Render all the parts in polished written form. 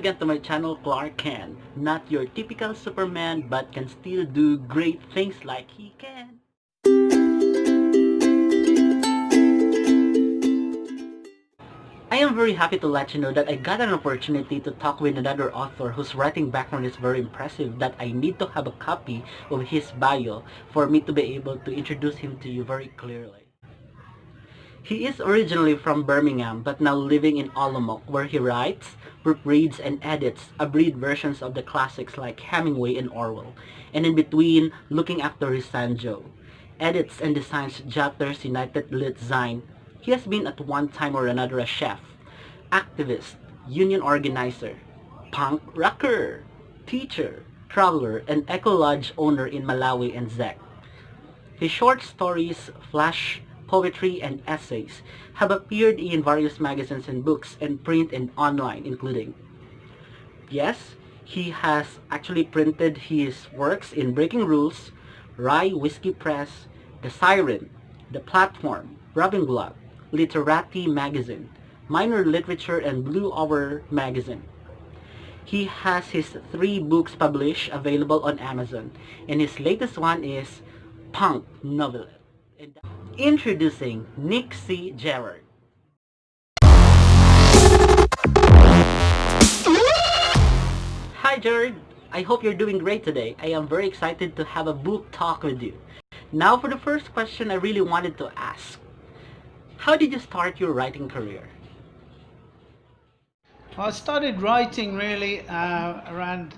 again to my channel, Clark Kent. Not your typical Superman, but can still do great things like he can. I am very happy to let you know that I got an opportunity to talk with another author whose writing background is very impressive, that I need to have a copy of his bio for me to be able to introduce him to you very clearly. He is originally from Birmingham but now living in Olomouc, where he writes, proofreads, and edits abridged versions of the classics like Hemingway and Orwell, and in between, looking after his son Joe. Edits and designs Jotter's Untitled Zine. He has been at one time or another a chef, activist, union organizer, punk rocker, teacher, traveler, and eco-lodge owner in Malawi and Czech. His short stories, flash poetry, and essays have appeared in various magazines and books, and print and online, including. Yes, he has actually printed his works in Breaking Rules, Rye Whiskey Press, The Siren, The Platform, Rubbing Block, Literati Magazine, Minor Literature, and Blue Hour Magazine. He has his 3 books published available on Amazon, and his latest one is Punk Novelette. Introducing Nick C. Gerrard. Hi Gerrard, I hope you're doing great today. I am very excited to have a book talk with you. Now for the first question I really wanted to ask. How did you start your writing career? I started writing really around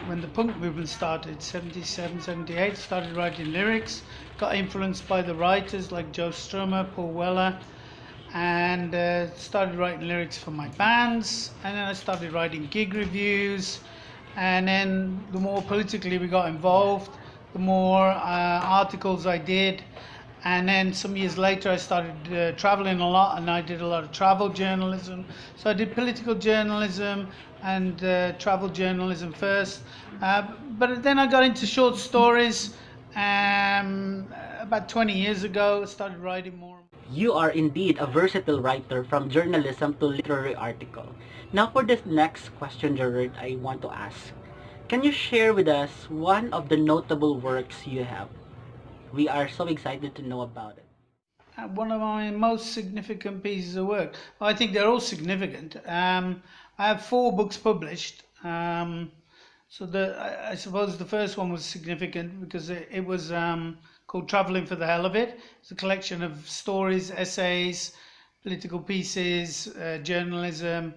when the punk movement started, 77, 78, started writing lyrics, got influenced by the writers like Joe Strummer, Paul Weller, and started writing lyrics for my bands, and then I started writing gig reviews, and then the more politically we got involved, the more articles I did. And then some years later I started traveling a lot, and I did a lot of travel journalism. So I did political journalism and travel journalism first. But then I got into short stories about 20 years ago. I started writing more. You are indeed a versatile writer, from journalism to literary article. Now for this next question, Gerrard, I want to ask. Can you share with us one of the notable works you have? We are so excited to know about it. One of my most significant pieces of work. Well, I think they're all significant. I have 4 books published. I suppose the first one was significant because it was called Traveling for the Hell of It. It's a collection of stories, essays, political pieces, journalism.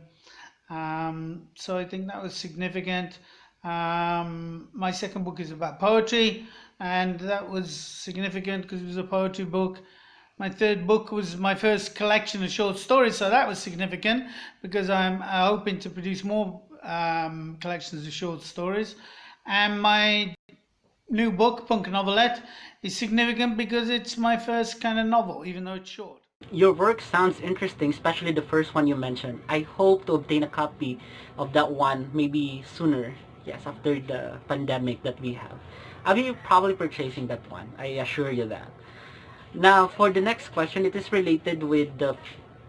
So I think that was significant. My second book is about poetry, and that was significant because it was a poetry book. My third book was my first collection of short stories, so that was significant because I'm hoping to produce more collections of short stories. And my new book, Punk Novelette, is significant because it's my first kind of novel, even though it's short. Your work sounds interesting, especially the first one you mentioned. I hope to obtain a copy of that one maybe sooner. Yes, after the pandemic that we have. I'll be probably purchasing that one. I assure you that. Now, for the next question, it is related with the,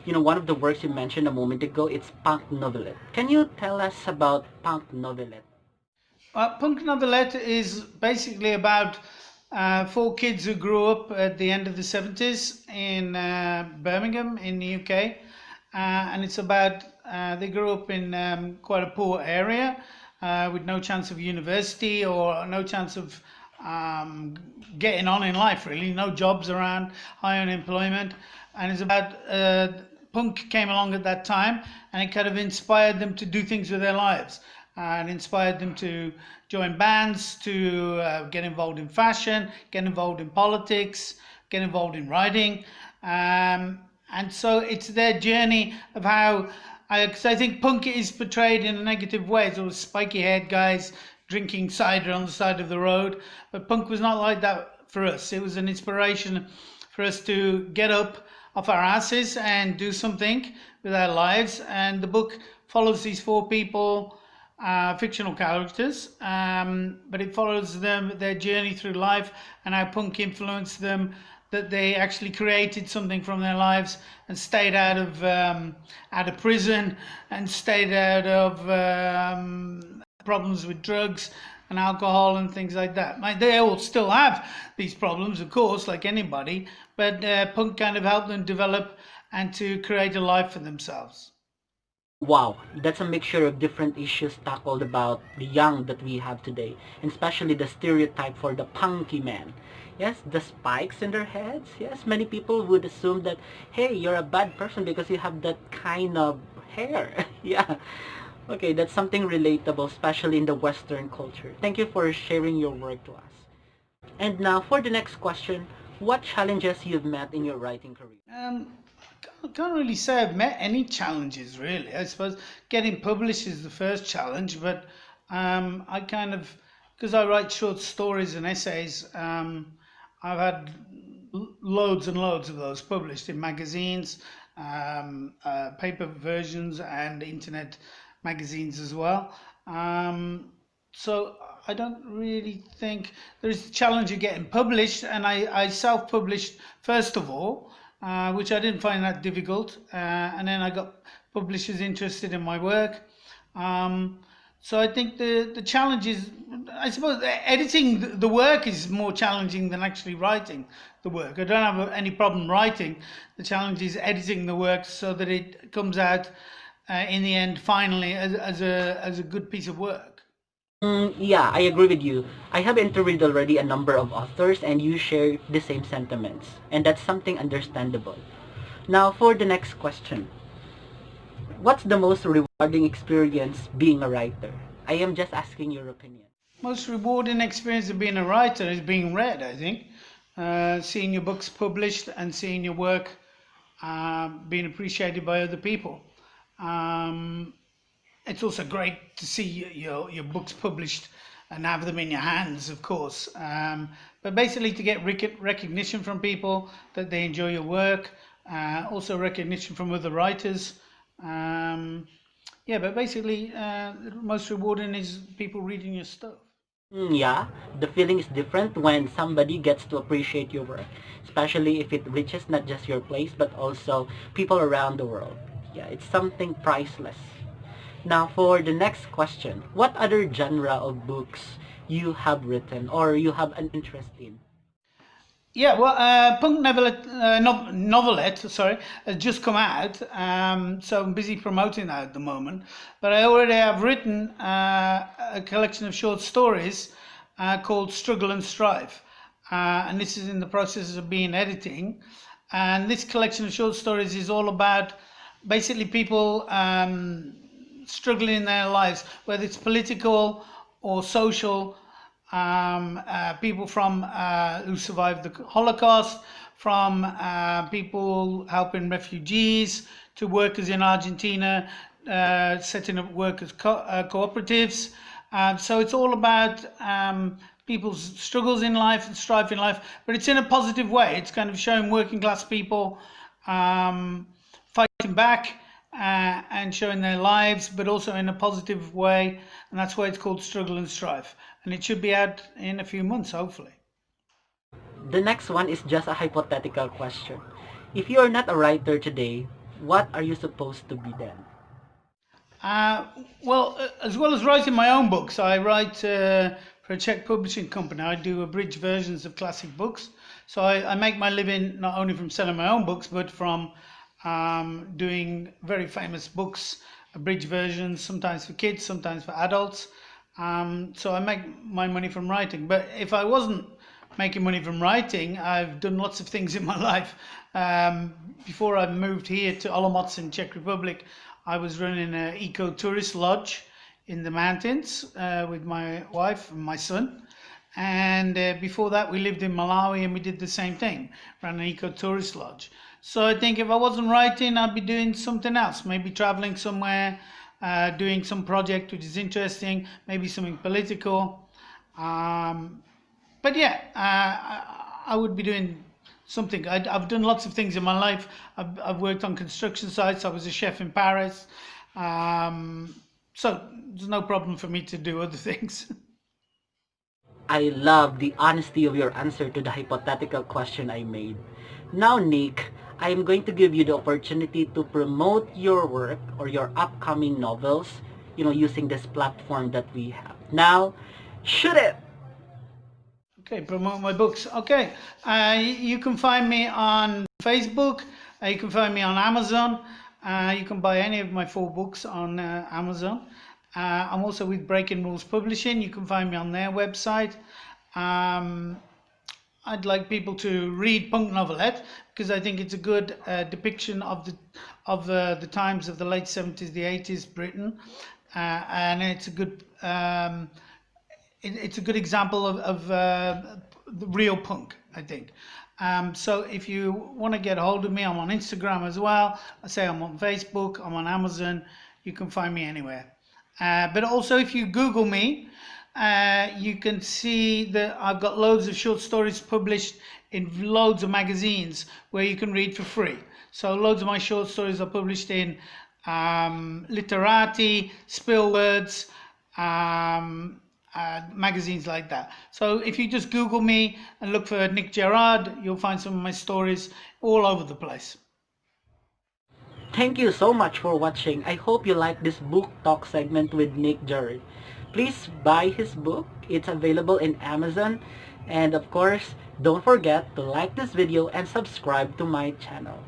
one of the works you mentioned a moment ago. It's Punk Novelette. Can you tell us about Punk Novelette? Punk Novelette is basically about 4 kids who grew up at the end of the 70s in Birmingham in the UK. And it's about, they grew up in quite a poor area. With no chance of university or no chance of getting on in life, really. No jobs around, high unemployment. And it's about punk came along at that time, and it kind of inspired them to do things with their lives. And inspired them to join bands, to get involved in fashion, get involved in politics, get involved in writing. And so it's their journey of how, because I think punk is portrayed in a negative way. It's all spiky-haired guys drinking cider on the side of the road. But punk was not like that for us. It was an inspiration for us to get up off our asses and do something with our lives. And the book follows these 4 people, fictional characters, but it follows them, their journey through life, and how punk influenced them that they actually created something from their lives and stayed out of prison and stayed out of problems with drugs and alcohol and things like that. They all still have these problems, of course, like anybody, but punk kind of helped them develop and to create a life for themselves. Wow, that's a mixture of different issues tackled about the young that we have today, and especially the stereotype for the punky man. Yes, the spikes in their heads. Yes, many people would assume that, hey, you're a bad person because you have that kind of hair. Yeah. Okay, that's something relatable, especially in the Western culture. Thank you for sharing your work to us. And now for the next question, what challenges you've met in your writing career? Can't really say I've met any challenges really. I suppose getting published is the first challenge, but I kind of, because I write short stories and essays, I've had loads and loads of those published in magazines, paper versions, and internet magazines as well. So I don't really think there's a challenge of getting published, and I self-published first of all, which I didn't find that difficult, and then I got publishers interested in my work. So I think the challenge is, I suppose, editing the work is more challenging than actually writing the work. I don't have any problem writing. The challenge is editing the work so that it comes out in the end, finally, as a good piece of work. Yeah, I agree with you. I have interviewed already a number of authors and you share the same sentiments. And that's something understandable. Now for the next question. What's the most rewarding experience being a writer? I am just asking your opinion. Most rewarding experience of being a writer is being read, I think. Seeing your books published and seeing your work being appreciated by other people. It's also great to see your books published and have them in your hands, of course. But basically to get recognition from people that they enjoy your work, also recognition from other writers. Yeah, but basically the most rewarding is people reading your stuff. Yeah, the feeling is different when somebody gets to appreciate your work, especially if it reaches not just your place but also people around the world. Yeah, it's something priceless. Now for the next question, what other genre of books you have written or you have an interest in? Yeah, well, Punk Novelette, Novelette, sorry, has just come out, so I'm busy promoting that at the moment. But I already have written a collection of short stories called Struggle and Strive, and this is in the process of being editing. And this collection of short stories is all about basically people struggling in their lives, whether it's political or social. People from who survived the Holocaust, from people helping refugees, to workers in Argentina, setting up workers cooperatives. So it's all about people's struggles in life and strife in life, but it's in a positive way. It's kind of showing working class people fighting back and showing their lives, but also in a positive way, and that's why it's called Struggle and Strive. And it should be out in a few months, hopefully. The next one is just a hypothetical question. If you are not a writer today, what are you supposed to be then? Well, as well as writing my own books, I write for a Czech publishing company. I do abridged versions of classic books. So I make my living not only from selling my own books, but from doing very famous books, abridged versions, sometimes for kids, sometimes for adults. So I make my money from writing. But if I wasn't making money from writing, I've done lots of things in my life. Before I moved here to Olomouc in Czech Republic, I was running an eco-tourist lodge in the mountains with my wife and my son. And before that, we lived in Malawi and we did the same thing, ran an eco-tourist lodge. So I think if I wasn't writing, I'd be doing something else, maybe traveling somewhere, doing some project which is interesting, maybe something political. But yeah, I would be doing something. I've done lots of things in my life. I've worked on construction sites. I was a chef in Paris. So there's no problem for me to do other things. I love the honesty of your answer to the hypothetical question I made. Now, Nick, I am going to give you the opportunity to promote your work or your upcoming novels, using this platform that we have. Now, shoot it! Okay, promote my books. Okay, you can find me on Facebook. You can find me on Amazon. You can buy any of my 4 books on Amazon. I'm also with Breaking Rules Publishing. You can find me on their website. I'd like people to read Punk Novelette because I think it's a good depiction of the times of the late 70s, the 80s Britain, and it's a good it's a good example of the real punk, I think. So if you want to get a hold of me, I'm on Instagram as well. I say I'm on Facebook, I'm on Amazon. You can find me anywhere. But also if you Google me, you can see that I've got loads of short stories published in loads of magazines where you can read for free. So loads of my short stories are published in Literati, Spillwords, magazines like that. So if you just Google me and look for Nick Gerrard, you'll find some of my stories all over the place. Thank you so much for watching. I hope you like this book talk segment with Nick Gerrard. Please buy his book. It's available in Amazon. And of course, don't forget to like this video and subscribe to my channel.